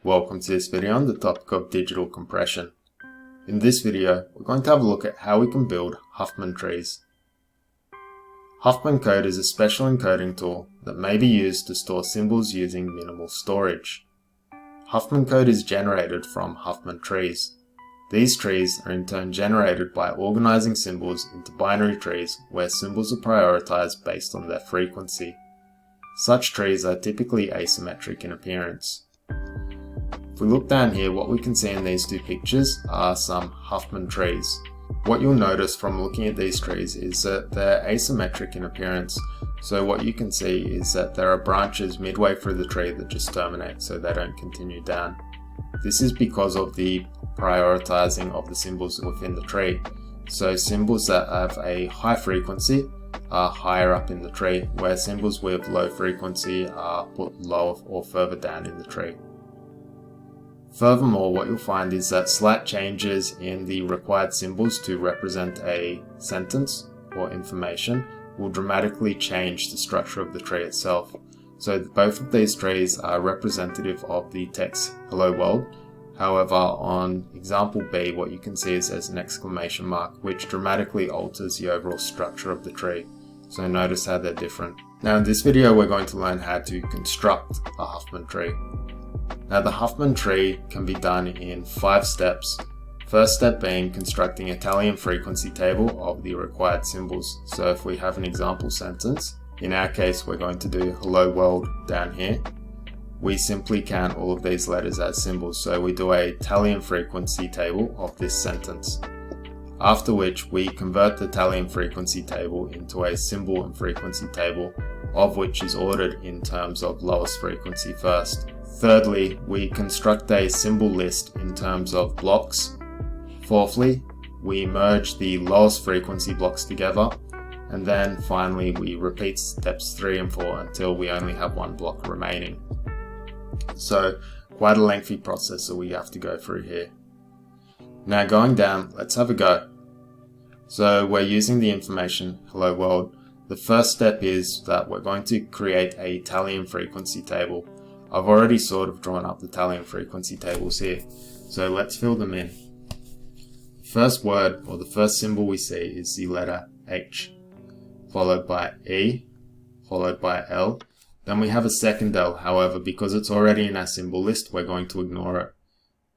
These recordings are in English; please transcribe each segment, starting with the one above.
Welcome to this video on the topic of digital compression. In this video, we're going to have a look at how we can build Huffman trees. Huffman code is a special encoding tool that may be used to store symbols using minimal storage. Huffman code is generated from Huffman trees. These trees are in turn generated by organizing symbols into binary trees where symbols are prioritized based on their frequency. Such trees are typically asymmetric in appearance. If we look down here, what we can see in these two pictures are some Huffman trees. What you'll notice from looking at these trees is that they're asymmetric in appearance. So what you can see is that there are branches midway through the tree that just terminate so they don't continue down. This is because of the prioritizing of the symbols within the tree. So symbols that have a high frequency are higher up in the tree, where symbols with low frequency are put lower or further down in the tree. Furthermore, what you'll find is that slight changes in the required symbols to represent a sentence or information will dramatically change the structure of the tree itself. So both of these trees are representative of the text "Hello World." However, on example B, what you can see is there's an exclamation mark, which dramatically alters the overall structure of the tree. So notice how they're different. Now in this video, we're going to learn how to construct a Huffman tree. Now the Huffman tree can be done in 5 steps. First step being constructing a tally and frequency table of the required symbols. So if we have an example sentence, in our case we're going to do "Hello World" down here. We simply count all of these letters as symbols, so we do a tally and frequency table of this sentence. After which we convert the tally and frequency table into a symbol and frequency table, of which is ordered in terms of lowest frequency first. Thirdly, we construct a symbol list in terms of blocks. Fourthly, we merge the lowest frequency blocks together. And then finally, we repeat steps 3 and 4 until we only have one block remaining. So, quite a lengthy process that we have to go through here. Now going down, let's have a go. So we're using the information "Hello World." The first step is that we're going to create a tally and frequency table. I've already sort of drawn up the tally and frequency tables here, so let's fill them in. The first word or the first symbol we see is the letter H, followed by E, followed by L. Then we have a second L, however, because it's already in our symbol list, we're going to ignore it.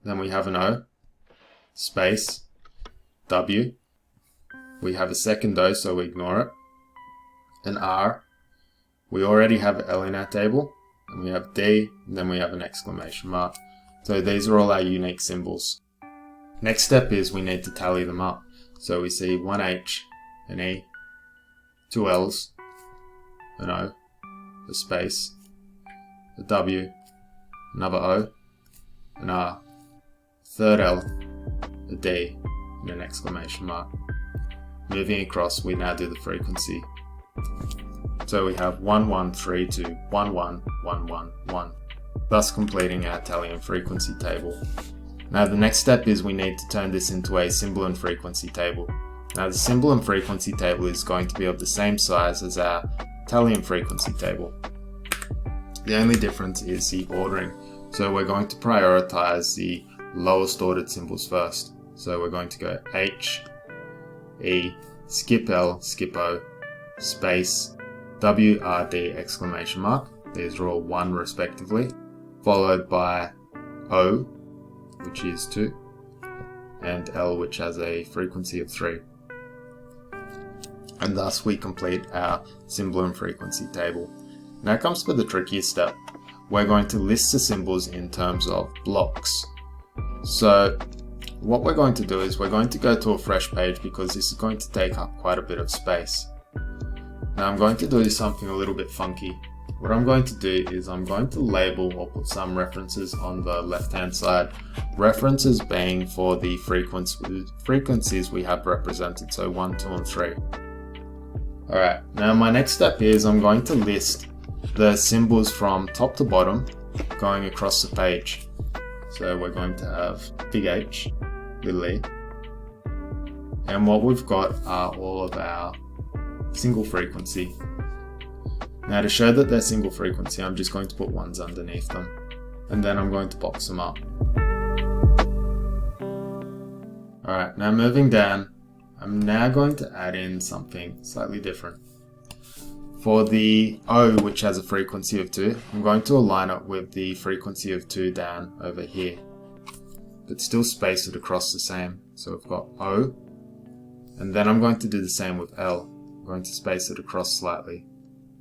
Then we have an O, space, W. We have a second O, so we ignore it. An R. We already have L in our table. And we have D, and then we have an exclamation mark. So these are all our unique symbols. Next step is we need to tally them up. So we see one H, an E, 2 L's, an O, a space, a W, another O, an R, third L, a D, and an exclamation mark. Moving across, we now do the frequency. So we have 1132 1111, thus completing our tally and frequency table. Now the next step is we need to turn this into a symbol and frequency table. Now the symbol and frequency table is going to be of the same size as our tally and frequency table. The only difference is the ordering. So we're going to prioritize the lowest ordered symbols first. So we're going to go H, E, skip L, skip O, space, W, R, D, exclamation mark. These are all 1 respectively. Followed by O, which is 2, and L, which has a frequency of 3. And thus we complete our symbol and frequency table. Now comes to the trickiest step. We're going to list the symbols in terms of blocks. So what we're going to do is we're going to go to a fresh page because this is going to take up quite a bit of space. Now I'm going to do something a little bit funky. What I'm going to do is I'm going to label or put some references on the left hand side. References being for the frequencies we have represented, so 1, 2 and 3. Alright, now my next step is I'm going to list the symbols from top to bottom going across the page. So we're going to have big H, little e, and what we've got are all of our single frequency. Now to show that they're single frequency, I'm just going to put 1s underneath them. and then I'm going to box them up. Alright, now moving down, I'm now going to add in something slightly different. For the O, which has a frequency of 2, I'm going to align it with the frequency of 2 down over here, but still space it across the same. So we've got O, and then I'm going to do the same with L. I'm going to space it across slightly.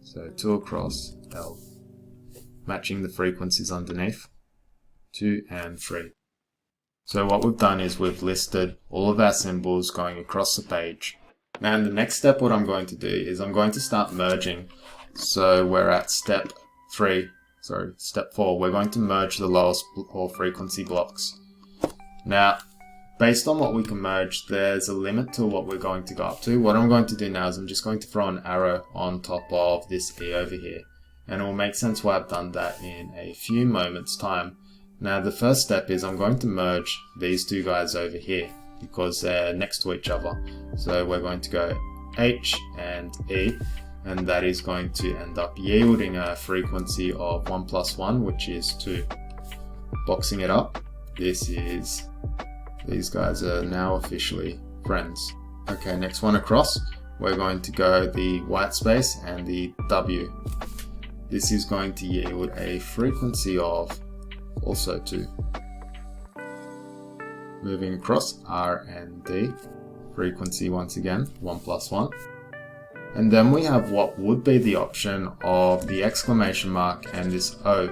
So 2 across L, matching the frequencies underneath, 2 and 3. So what we've done is we've listed all of our symbols going across the page. Now in the next step, what I'm going to do is I'm going to start merging. So we're at step 4. We're going to merge the lowest or frequency blocks. Now, based on what we can merge, there's a limit to what we're going to go up to. What I'm going to do now is I'm just going to throw an arrow on top of this E over here. And it will make sense why I've done that in a few moments time. Now the first step is I'm going to merge these two guys over here, because they're next to each other. So we're going to go H and E, and that is going to end up yielding a frequency of 1 plus 1, which is 2. Boxing it up, these guys are now officially friends. Okay, next one across, we're going to go the white space and the W. This is going to yield a frequency of also 2. Moving across R and D, frequency once again 1 plus 1. And then we have what would be the option of the exclamation mark and this O.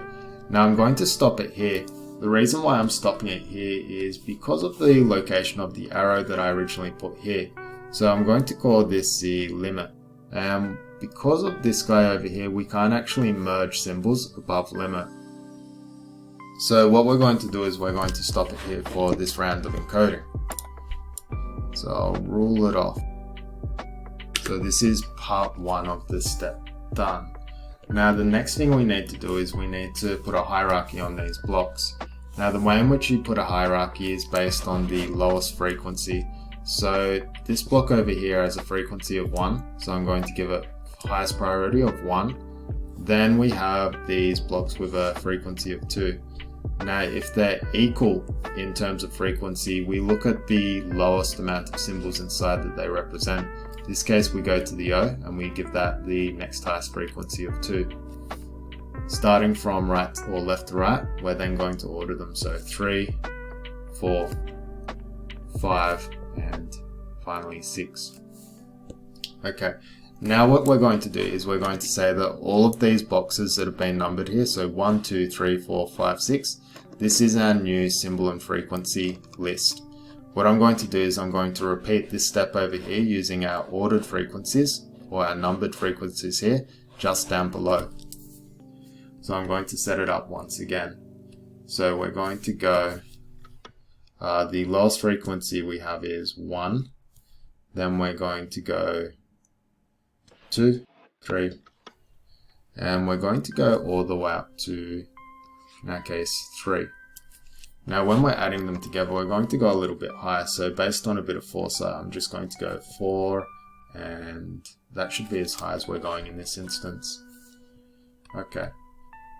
Now I'm going to stop it here. The reason why I'm stopping it here is because of the location of the arrow that I originally put here. So I'm going to call this the limit. And because of this guy over here, we can't actually merge symbols above limit. So what we're going to do is we're going to stop it here for this round of encoding. So I'll rule it off. So this is part 1 of this step done. Now the next thing we need to do is we need to put a hierarchy on these blocks. Now the way in which you put a hierarchy is based on the lowest frequency. So this block over here has a frequency of 1, so I'm going to give it highest priority of 1. Then we have these blocks with a frequency of 2. Now if they're equal in terms of frequency, we look at the lowest amount of symbols inside that they represent. In this case we go to the O and we give that the next highest frequency of 2. Starting from right or left to right, we're then going to order them. So 3, 4, 5 and finally 6. Okay, now what we're going to do is we're going to say that all of these boxes that have been numbered here, so 1, 2, 3, 4, 5, 6, this is our new symbol and frequency list. What I'm going to do is I'm going to repeat this step over here using our ordered frequencies, or our numbered frequencies here, just down below. So I'm going to set it up once again. So we're going to go, the lowest frequency we have is 1, then we're going to go 2, 3, and we're going to go all the way up to, in our case, 3. Now when we're adding them together, we're going to go a little bit higher. So based on a bit of foresight, I'm just going to go 4, and that should be as high as we're going in this instance. Okay.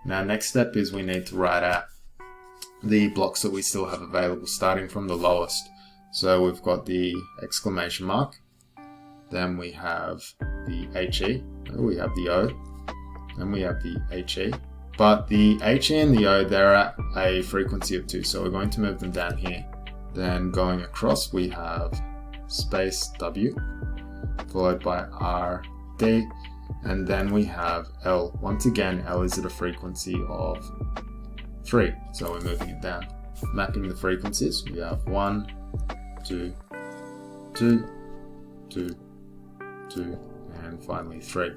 Now next step is we need to write out the blocks that we still have available, starting from the lowest. So we've got the exclamation mark, then we have the HE, we have the O, and we have the HE. But the HE and the O, they're at a frequency of 2, so we're going to move them down here. Then going across, we have space W, followed by R, D, and then we have L. Once again, L is at a frequency of 3, so we're moving it down. Mapping the frequencies, we have 1, 2, 2, 2, 2, and finally 3.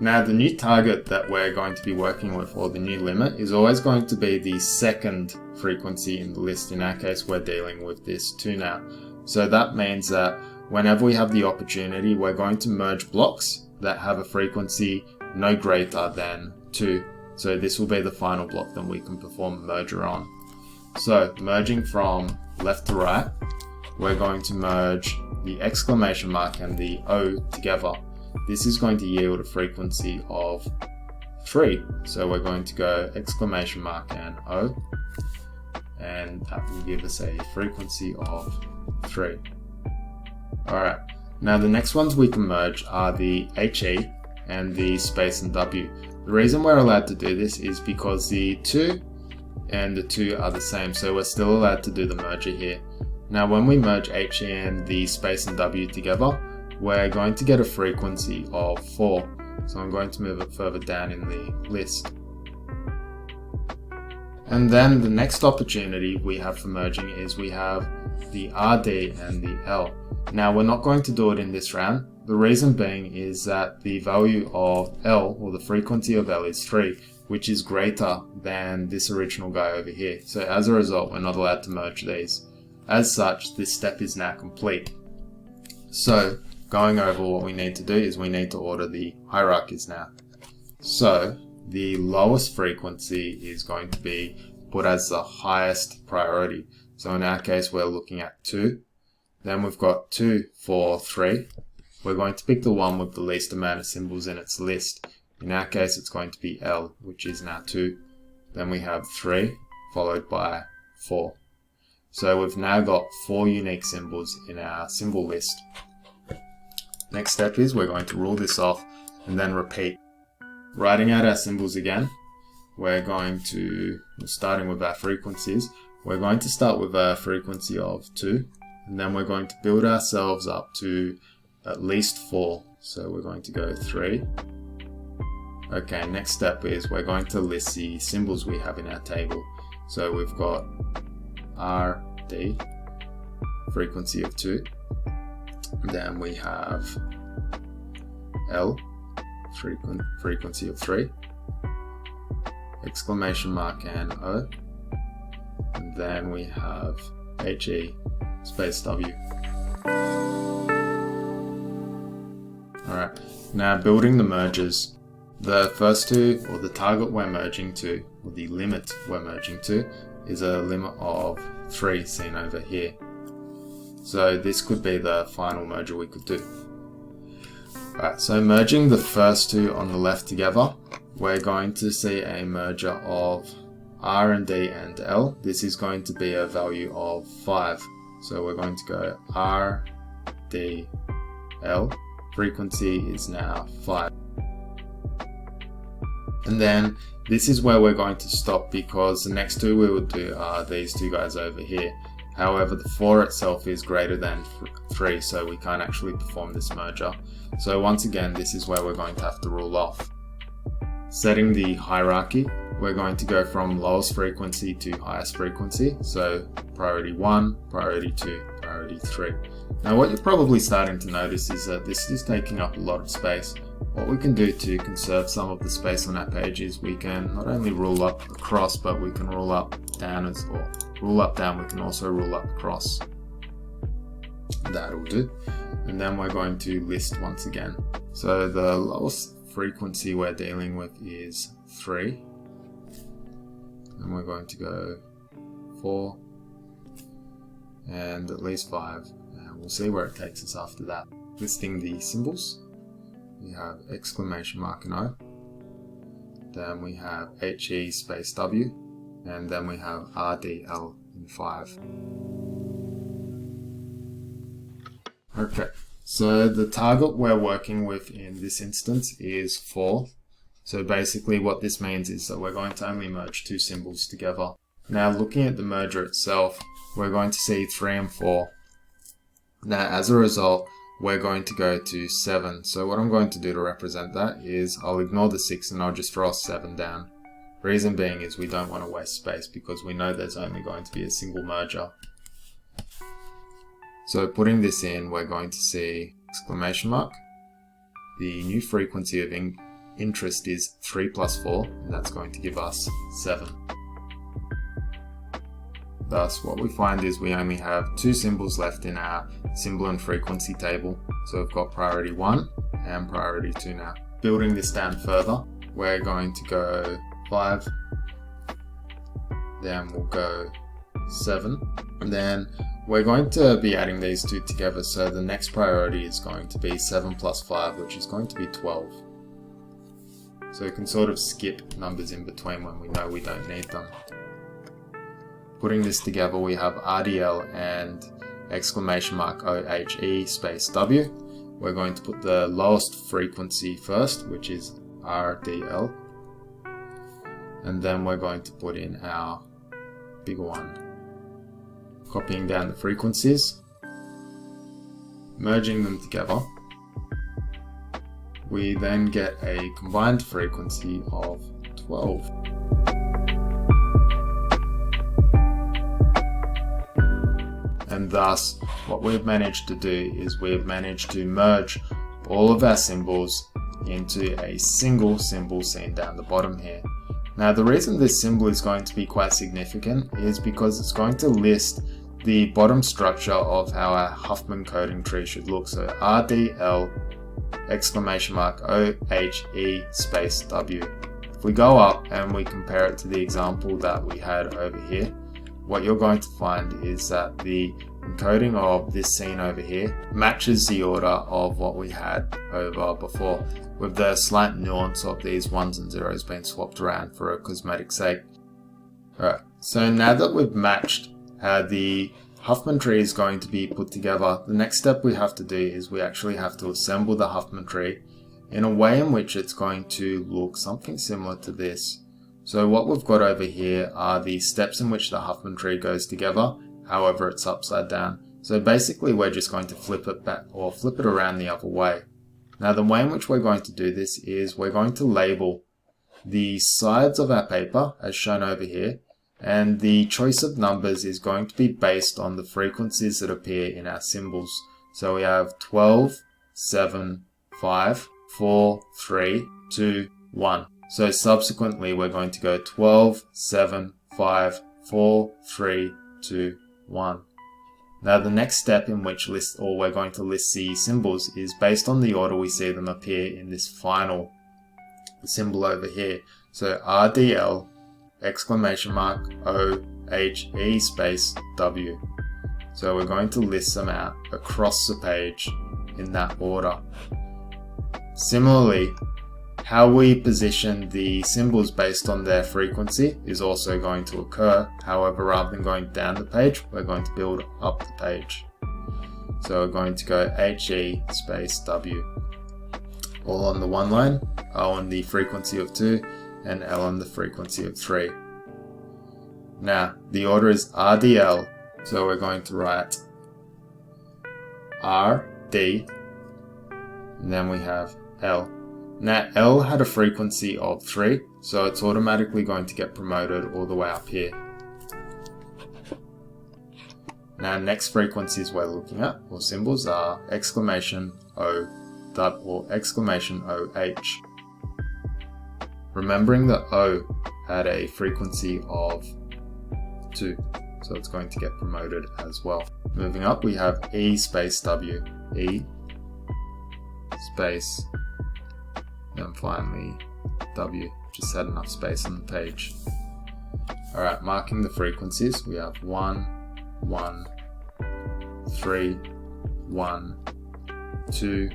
Now the new target that we're going to be working with, or the new limit, is always going to be the second frequency in the list. In our case, we're dealing with this 2 now. So that means that whenever we have the opportunity, we're going to merge blocks that have a frequency no greater than 2. So this will be the final block that we can perform a merger on. So merging from left to right, we're going to merge the exclamation mark and the O together. This is going to yield a frequency of 3. So we're going to go exclamation mark and O, and that will give us a frequency of 3. Alright, now the next ones we can merge are the HE and the space and W. The reason we're allowed to do this is because the 2 and the 2 are the same, so we're still allowed to do the merger here. Now when we merge HE and the space and W together, we're going to get a frequency of 4. So I'm going to move it further down in the list. And then the next opportunity we have for merging is we have the RD and the L. Now we're not going to do it in this round. The reason being is that the value of L, or the frequency of L, is 3, which is greater than this original guy over here. So as a result, we're not allowed to merge these. As such, this step is now complete. So going over what we need to do is we need to order the hierarchies now. So the lowest frequency is going to be put as the highest priority. So in our case, we're looking at 2. Then we've got 2, 4, 3. We're going to pick the one with the least amount of symbols in its list. In our case, it's going to be L, which is now 2. Then we have 3, followed by 4. So we've now got 4 unique symbols in our symbol list. Next step is we're going to rule this off and then repeat. Writing out our symbols again, we're starting with our frequencies. We're going to start with a frequency of 2, and then we're going to build ourselves up to at least 4. So we're going to go 3. Okay, next step is we're going to list the symbols we have in our table. So we've got RD, frequency of 2. Then we have L, frequency of 3. Exclamation mark and O. And then we have HE, space W. Alright, now building the mergers. The first two, or the target we're merging to, or the limit we're merging to, is a limit of 3 seen over here. So this could be the final merger we could do. Alright, so merging the first two on the left together, we're going to see a merger of R and D and L. This is going to be a value of 5. So we're going to go R, D, L. Frequency is now 5. And then this is where we're going to stop, because the next two we would do are these two guys over here. However, the 4 itself is greater than 3, so we can't actually perform this merger. So once again, this is where we're going to have to rule off. Setting the hierarchy, we're going to go from lowest frequency to highest frequency. So priority 1, priority 2, priority 3. Now what you're probably starting to notice is that this is taking up a lot of space. What we can do to conserve some of the space on our page is we can not only rule up across, but we can rule up down as well. Rule up down, we can also rule up across. That'll do. And then we're going to list once again. So the lowest frequency we're dealing with is 3. And we're going to go 4 and at least 5. And we'll see where it takes us after that. Listing the symbols. We have exclamation mark and O. Then we have HE space W. And then we have RDL in 5. Okay, so the target we're working with in this instance is 4. So basically what this means is that we're going to only merge 2 symbols together. Now looking at the merger itself, we're going to see 3 and 4. Now as a result, we're going to go to 7. So what I'm going to do to represent that is I'll ignore the 6 and I'll just draw 7 down. Reason being is we don't want to waste space because we know there's only going to be a single merger. So putting this in, we're going to see exclamation mark. The new frequency of interest is 3 plus 4, and that's going to give us 7. Thus, what we find is we only have 2 symbols left in our symbol and frequency table. So we've got priority 1 and priority 2 now. Building this down further, we're going to go 5, then we'll go 7, and then we're going to be adding these two together, so the next priority is going to be 7 plus 5, which is going to be 12. so we can sort of skip numbers in between when we know we don't need them. Putting this together, we have RDL and !OHE space W. We're going to put the lowest frequency first, which is RDL, and then we're going to put in our bigger one. Copying down the frequencies, merging them together, we then get a combined frequency of 12. And thus, what we've managed to do is we've managed to merge all of our symbols into a single symbol seen down the bottom here. Now, the reason this symbol is going to be quite significant is because it's going to list the bottom structure of how our Huffman coding tree should look. So RDL !OHE space W. If we go up and we compare it to the example that we had over here, what you're going to find is that the encoding of this scene over here matches the order of what we had over before, with the slight nuance of these ones and zeros being swapped around for a cosmetic sake. Alright, so now that we've matched how the Huffman tree is going to be put together, the next step we have to do is we actually have to assemble the Huffman tree in a way in which it's going to look something similar to this. So what we've got over here are the steps in which the Huffman tree goes together, however it's upside down. So basically we're just going to flip it back or flip it around the other way. Now the way in which we're going to do this is we're going to label the sides of our paper as shown over here, and the choice of numbers is going to be based on the frequencies that appear in our symbols. So we have 12, 7, 5, 4, 3, 2, 1. So subsequently we're going to go 12, 7, 5, 4, 3, 2, 1. Now the next step in which we're going to list the symbols is based on the order we see them appear in this final symbol over here. So RDL !OHE space W. So we're going to list them out across the page in that order. Similarly, how we position the symbols based on their frequency is also going to occur. However, rather than going down the page, we're going to build up the page. So we're going to go HE space W. All on the one line, O on the frequency of 2, and L on the frequency of 3. Now, the order is RDL, so we're going to write RD, and then we have L. Now L had a frequency of 3, so it's automatically going to get promoted all the way up here. Now next frequencies we're looking at, or symbols, are !O or !OH. Remembering that O had a frequency of 2, so it's going to get promoted as well. Moving up, we have E space W, E space, and finally W, just had enough space on the page. Alright, marking the frequencies, we have 1, 1, 3, 1, 2,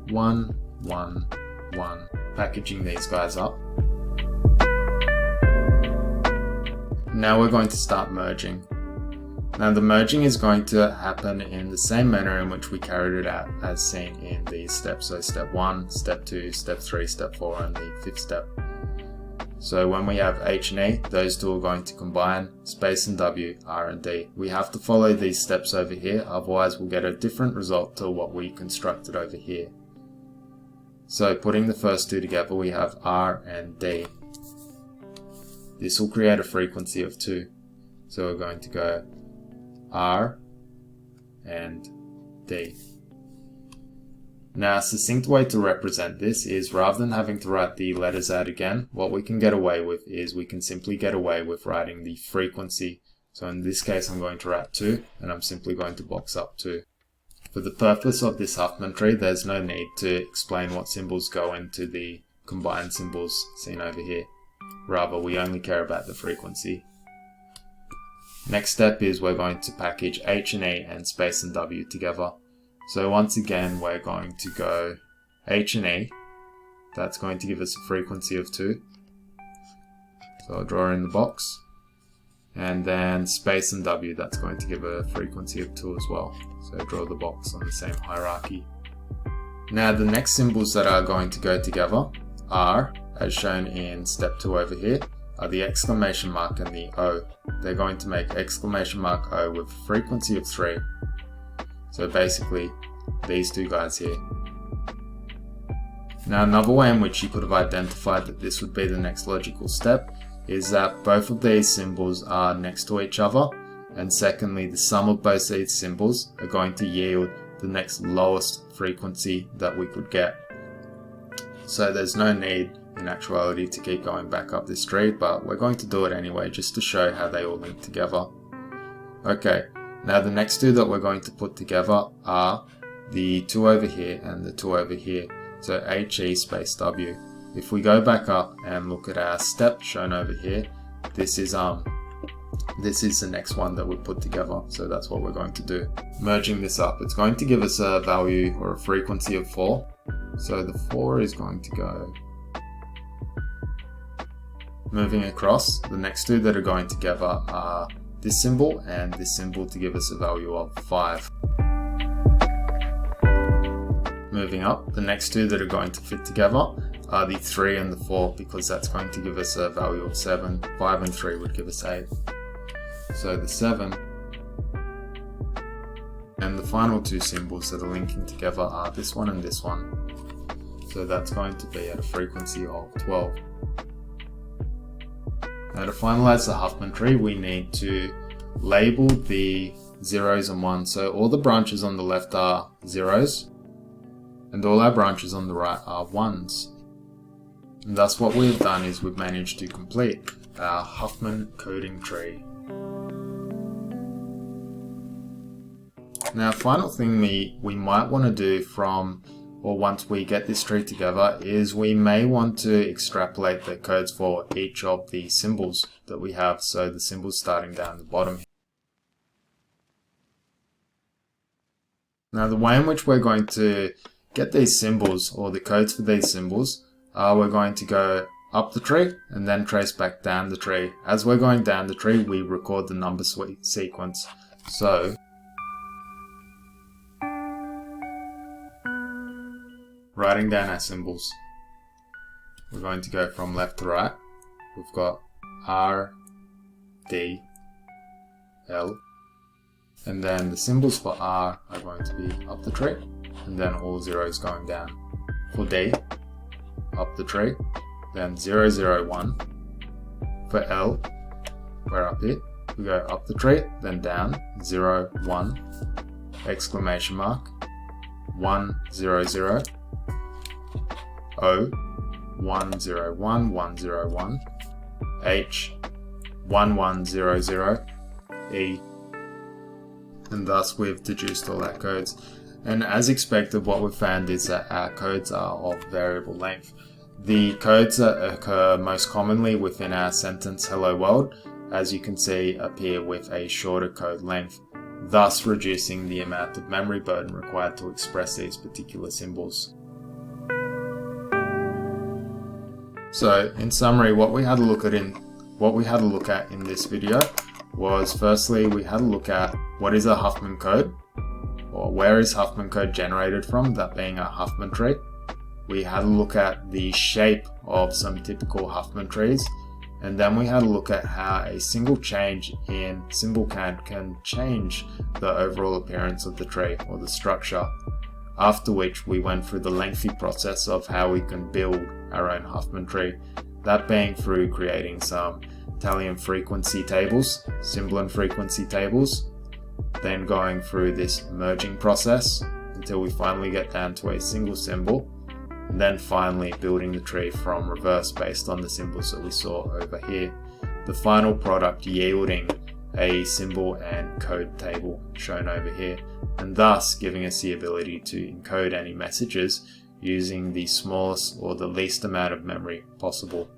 1, 1, 1. Packaging these guys up. Now we're going to start merging. Now the merging is going to happen in the same manner in which we carried it out as seen in these steps. So step 1, step 2, step 3, step 4, and the 5th step. So when we have H and E, those two are going to combine, space and W, R and D. We have to follow these steps over here, otherwise we'll get a different result to what we constructed over here. So putting the first two together, we have R and D. This will create a frequency of 2. So we're going to go R and D. Now a succinct way to represent this is, rather than having to write the letters out again, what we can get away with is we can simply get away with writing the frequency. So in this case I'm going to write 2, and I'm simply going to box up 2. For the purpose of this Huffman tree, there's no need to explain what symbols go into the combined symbols seen over here. Rather, we only care about the frequency. Next step is we're going to package H and E and space and W together. So once again, we're going to go H and E, that's going to give us a frequency of 2. So I'll draw in the box. And then space and W, that's going to give a frequency of 2 as well. So draw the box on the same hierarchy. Now the next symbols that are going to go together are, as shown in step 2 over here, are the exclamation mark and the O. They're going to make exclamation mark O with a frequency of 3. So basically, these two guys here. Now another way in which you could have identified that this would be the next logical step is that both of these symbols are next to each other, and secondly, the sum of both these symbols are going to yield the next lowest frequency that we could get. So there's no need in actuality to keep going back up this tree, but we're going to do it anyway just to show how they all link together. Okay, now the next two that we're going to put together are the 2 over here and the 2 over here. So HE space W. If we go back up and look at our step shown over here, this is the next one that we put together. So that's what we're going to do. Merging this up, it's going to give us a value or a frequency of 4. So the 4 is going to go. Moving across, the next two that are going together are this symbol and this symbol to give us a value of 5. Moving up, the next two that are going to fit together are the 3 and the 4, because that's going to give us a value of 7. 5 and 3 would give us 8. So the 7 and the final two symbols that are linking together are this one and this one. So that's going to be at a frequency of 12. Now to finalize the Huffman tree, we need to label the 0s and 1s. So all the branches on the left are 0s, and all our branches on the right are 1s. And thus what we've done is we've managed to complete our Huffman coding tree. Now final thing we might want to do once we get this tree together is we may want to extrapolate the codes for each of the symbols that we have. So the symbols starting down the bottom. Now the way in which we're going to get these symbols or the codes for these symbols, we're going to go up the tree and then trace back down the tree. As we're going down the tree, we record the number sequence. So writing down our symbols, we're going to go from left to right. We've got R, D, L, and then the symbols for R are going to be up the tree, and then all 0s going down. For D, up the tree, then 0, 0, 1. For L, we're up here. We go up the tree, then down, 0, 1, exclamation mark, 1, 0, 0. O, 1, 0, 1, 1, 0, 1. H, 1, 1, 0, 0. E. And thus we've deduced all our codes. And as expected, what we've found is that our codes are of variable length. The codes that occur most commonly within our sentence hello world, as you can see, appear with a shorter code length, thus reducing the amount of memory burden required to express these particular symbols. So in summary, what we had to look at in this video was, firstly, we had to look at what is a Huffman code, or where is Huffman code generated from, that being a Huffman tree. We had to look at the shape of some typical Huffman trees, and then we had to look at how a single change in symbol count can change the overall appearance of the tree or the structure. After which we went through the lengthy process of how we can build our own Huffman tree, that being through creating some tally and frequency tables, symbol and frequency tables, then going through this merging process until we finally get down to a single symbol, and then finally building the tree from reverse based on the symbols that we saw over here. The final product yielding a symbol and code table shown over here, and thus giving us the ability to encode any messages using the smallest or the least amount of memory possible.